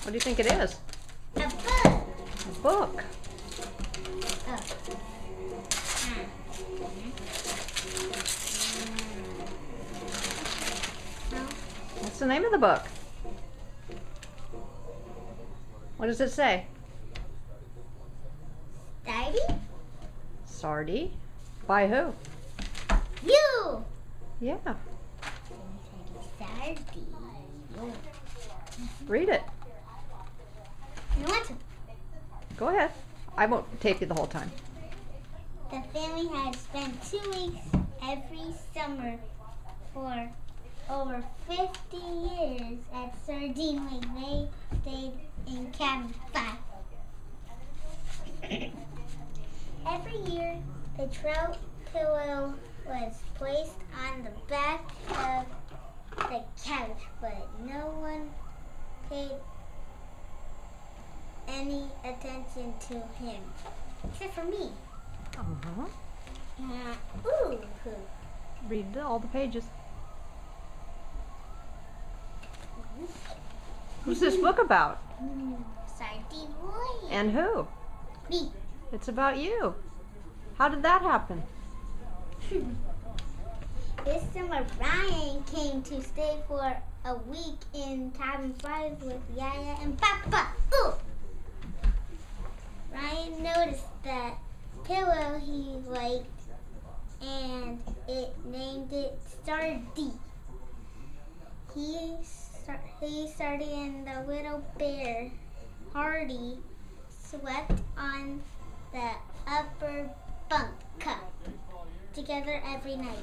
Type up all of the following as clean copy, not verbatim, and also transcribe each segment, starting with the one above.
What do you think it is? A book. A book. Oh. What's the name of the book? What does it say? Sardie? Sardie. By who? You! Yeah. Sardie. Read it. You want to? Go ahead. I won't tape you the whole time. The family had spent 2 weeks every summer for over 50 years at Sardine Lake. They stayed in cabin 5. Every year, the trout pillow was placed on the back of the couch, but no one paid any attention to him, except for me. Uh-huh. Ooh. Read all the pages. Who's this book about? Sardine Lake. And who? Me. It's about you. How did that happen? This summer, Ryan came to stay for a week in cabin 5 with Yaya and Papa. Ooh. Ryan noticed that pillow he liked, and it named it Sardie. Sardie and the little bear, Sardie, slept on the upper bunk cup together every night.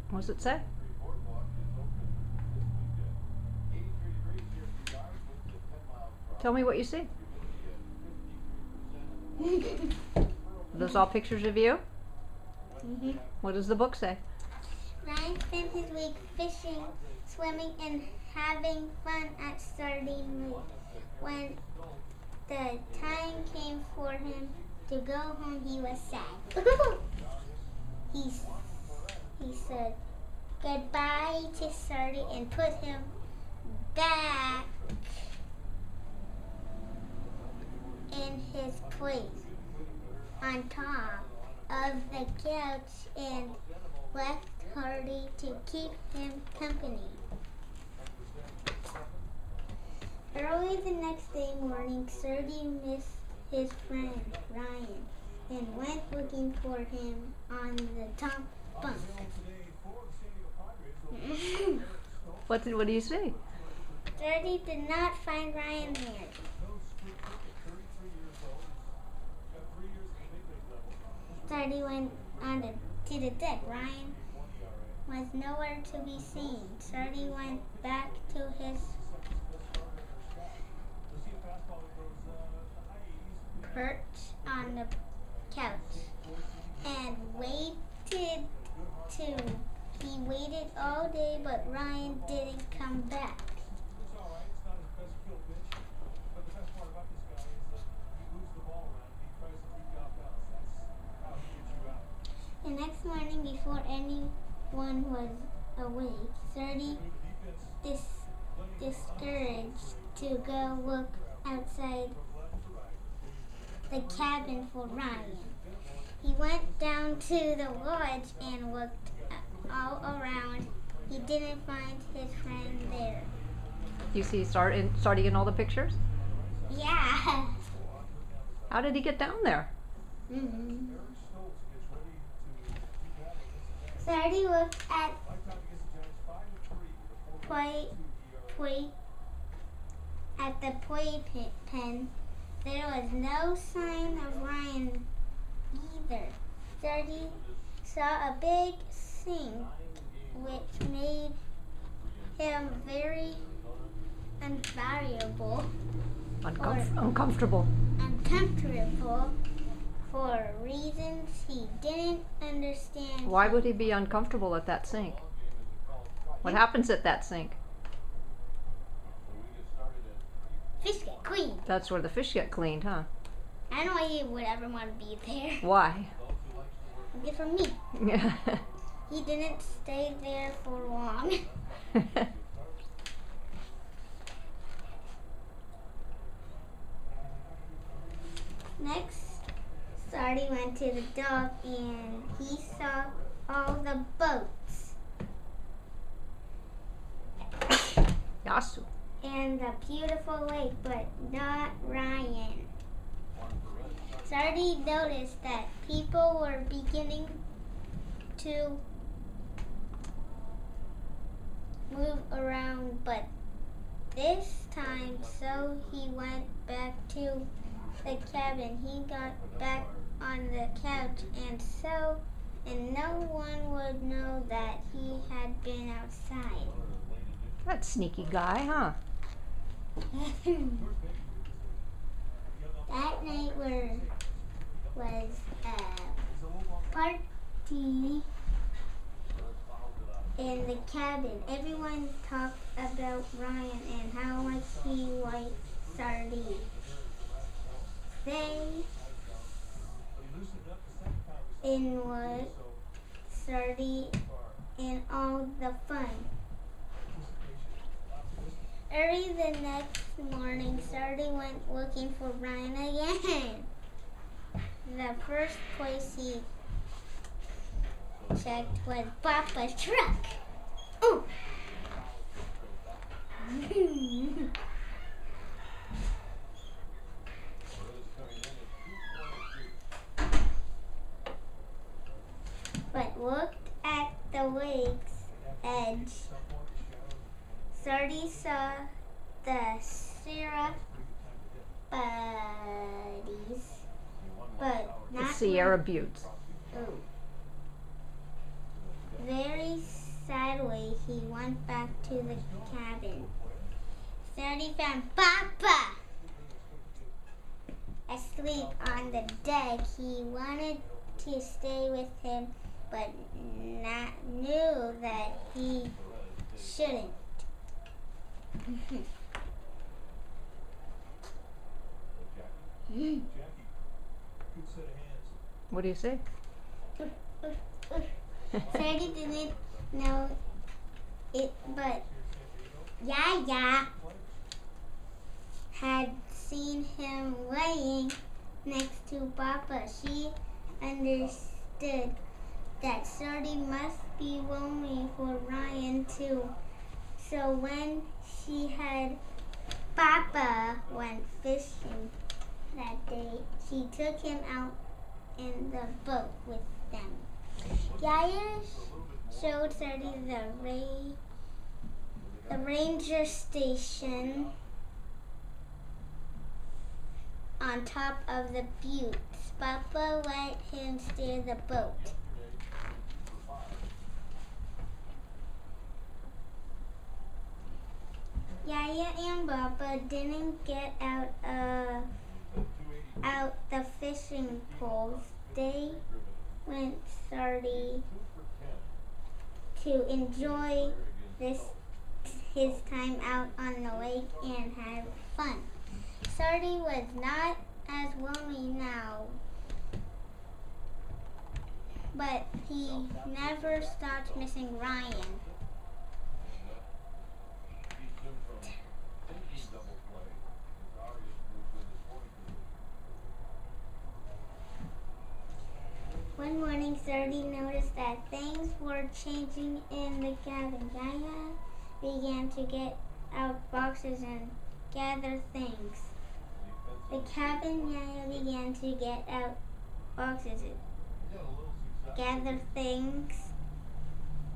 What does it say? Tell me what you see. Are those all pictures of you? Mm-hmm. What does the book say? Ryan spent his week fishing, swimming, and having fun at Sardine Lake. When the time came for him to go home, he was sad. He said goodbye to Sardie and put him back in his place on top of the couch and left Sardie to keep him company. Early the next day morning, Sardie missed his friend Ryan and went looking for him on the top bunk. What do you see? Sardie did not find Ryan there. Sardie went on to the deck. Ryan was nowhere to be seen. Sardie went back to his perch on the couch and waited. He waited all day, but Ryan didn't come back. The next morning, before anyone was awake, Sardie, discouraged to go look outside the cabin for Ryan. He went down to the lodge and looked all around. He didn't find his friend there. Do you see Sardie in all the pictures? Yeah. How did he get down there? Mm-hmm. Sardie looked at the playpen. There was no sign of Ryan either. Sardie saw a big sink, which made him very uncomfortable for reasons he didn't understand. Why would he be uncomfortable at that sink? What happens at that sink? Fish get cleaned. That's where the fish get cleaned, huh? I don't know why you would ever want to be there. Why? Good for me. Yeah. He didn't stay there for long. Next, Sardie went to the dock and he saw all the boats Yasu. and the beautiful lake, but not Ryan. Sardie noticed that people were beginning to move around, but this time, so he went back to the cabin. He got back on the couch, and no one would know that he had been outside. That sneaky guy, huh? That night was a party in the cabin. Everyone talked about Ryan and how much he liked Sardine. They inward Sardine in all the fun. Early the next morning, Sardine went looking for Ryan again. The first place he checked was Papa's truck. Ooh. But looked at the lake's edge. Sardie saw the Sierra buddies, but The not Sierra Buttes. Oh. Very sadly, he went back to the cabin. Sardie found Papa asleep on the deck. He wanted to stay with him, but knew that he shouldn't. What do you say? Sardie didn't know it, but Yaya had seen him laying next to Papa. She understood that Sardie must be lonely for Ryan too. So when she had Papa went fishing that day, she took him out in the boat with them. Yaya showed Sardie the ranger station on top of the buttes. Papa let him steer the boat. Yaya and Papa didn't get out the fishing poles. They went Sardie to enjoy his time out on the lake and have fun. Sardie was not as lonely now, but he never stopped missing Ryan. One morning, Sardie noticed that things were changing in the cabin. Yaya began to get out boxes and gather things. The cabin, Yaya began to get out boxes and gather things.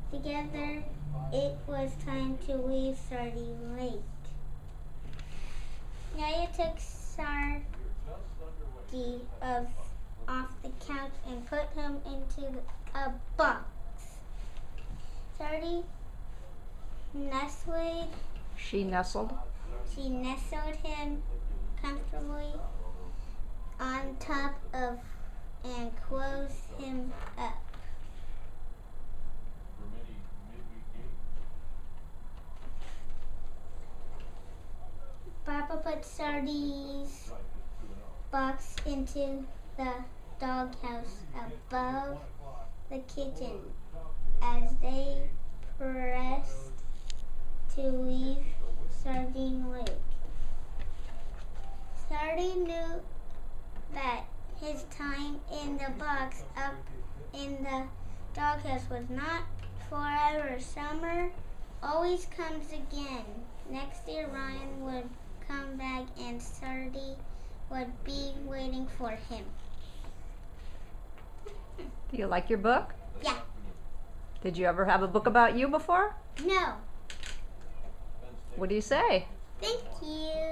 Together, it was time to leave Sardine Lake. Yaya took Sardie off the couch and put him into a box. Sardie nestled. She nestled. She nestled him comfortably on top of and closed him up. Papa put Sardie's box into the doghouse above the kitchen as they pressed to leave Sardine Lake. Sardie knew that his time in the box up in the doghouse was not forever. Summer always comes again. Next year Ryan would come back and Sardie would be waiting for him. Do you like your book? Yeah. Did you ever have a book about you before? No. What do you say? Thank you.